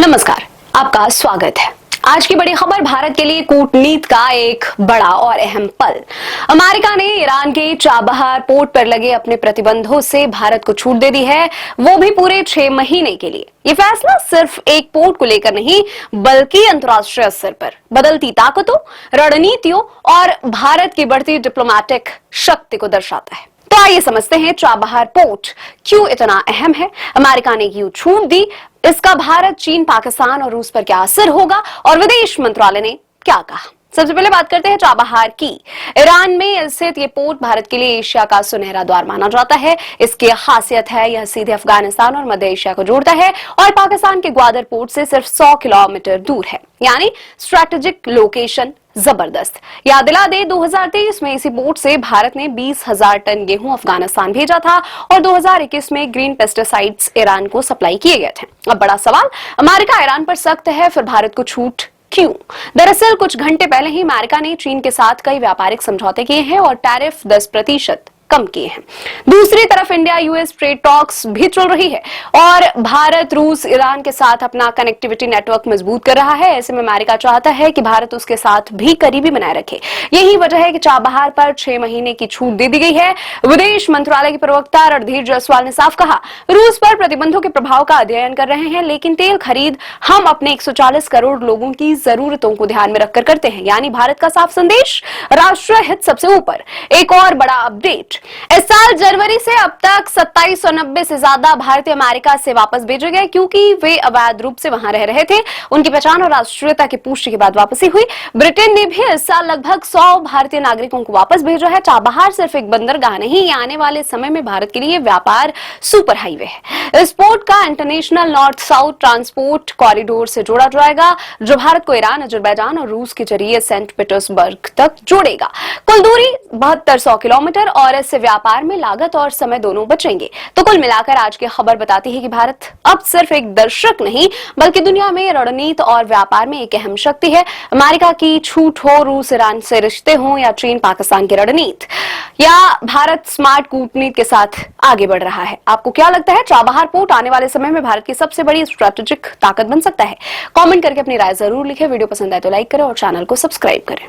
नमस्कार, आपका स्वागत है। आज की बड़ी खबर भारत के लिए कूटनीति का एक बड़ा और अहम पल। अमेरिका ने ईरान के चाबहार पोर्ट पर लगे अपने प्रतिबंधों से भारत को छूट दे दी है, वो भी पूरे 6 महीने के लिए। ये फैसला सिर्फ एक पोर्ट को लेकर नहीं, बल्कि अंतर्राष्ट्रीय स्तर पर बदलती ताकतों, रणनीतियों और भारत की बढ़ती डिप्लोमेटिक शक्ति को दर्शाता है। तो आइए समझते हैं चाबहार पोर्ट क्यों इतना अहम है, अमेरिका ने क्यों छूट दी, इसका भारत, चीन, पाकिस्तान और रूस पर क्या असर होगा और विदेश मंत्रालय ने क्या कहा। सबसे पहले बात करते हैं चाबहार की। ईरान में स्थित ये पोर्ट भारत के लिए एशिया का सुनहरा द्वार माना जाता है। इसकी खासियत है यह सीधे अफगानिस्तान और मध्य एशिया को जोड़ता है और पाकिस्तान के ग्वादर पोर्ट से सिर्फ 100 किलोमीटर दूर है, यानी स्ट्रेटेजिक लोकेशन जबरदस्त। याद दिला दे, 2023 में इसी पोर्ट से भारत ने 20,000 टन गेहूं अफगानिस्तान भेजा था और 2021 में ग्रीन पेस्टिसाइड्स ईरान को सप्लाई किए गए थे। अब बड़ा सवाल, अमेरिका ईरान पर सख्त है, फिर भारत को छूट क्यों? दरअसल कुछ घंटे पहले ही अमेरिका ने चीन के साथ कई व्यापारिक समझौते किए हैं और टैरिफ 10% कम किए हैं। दूसरी तरफ इंडिया यूएस ट्रेड टॉक्स भी चल रही है और भारत, रूस, ईरान के साथ अपना कनेक्टिविटी नेटवर्क मजबूत कर रहा है। ऐसे में अमेरिका चाहता है कि भारत उसके साथ भी करीबी बनाए रखे। यही वजह है कि चाबहार पर 6 महीने की छूट दे दी गई है। विदेश मंत्रालय के प्रवक्ता रणधीर जायसवाल ने साफ कहा, रूस पर प्रतिबंधों के प्रभाव का अध्ययन कर रहे हैं, लेकिन तेल खरीद हम अपने 140 करोड़ लोगों की जरूरतों को ध्यान में रखकर करते हैं, यानी भारत का साफ संदेश, राष्ट्रीय हित सबसे ऊपर। एक और बड़ा अपडेट, इस साल जनवरी से अब तक 2790 से ज्यादा भारतीय अमेरिका से वापस भेजे गए, क्योंकि वे अवैध रूप से वहां रह रहे थे। उनकी पहचान और राष्ट्रीयता की पुष्टि के बाद वापसी हुई। ब्रिटेन ने भी इस साल लगभग 100 भारतीय नागरिकों को वापस भेजा है। चाबहार सिर्फ एक बंदरगाह नहीं, ये आने वाले समय में भारत के लिए व्यापार सुपर हाईवे है। इस पोर्ट का international north south transport corridor से जोड़ा जाएगा, जो भारत को ईरान, अजरबैजान और रूस के जरिए सेंट पीटर्सबर्ग तक जोड़ेगा। कुल दूरी 7200 किलोमीटर और इससे व्यापार में लागत और समय दोनों बचेंगे। तो कुल मिलाकर आज की खबर बताती है कि भारत अब सिर्फ एक दर्शक नहीं, बल्कि दुनिया में रणनीति और व्यापार में एक अहम शक्ति है। अमेरिका की छूट हो, रूस ईरान से रिश्ते हों या चीन पाकिस्तान की रणनीति, या भारत स्मार्ट कूटनीति के साथ आगे बढ़ रहा है। आपको क्या लगता है, चाबहार पोर्ट आने वाले समय में भारत की सबसे बड़ी स्ट्रेटेजिक ताकत बन सकता है? कमेंट करके अपनी राय जरूर लिखें। वीडियो पसंद आए तो लाइक करें और चैनल को सब्सक्राइब करें।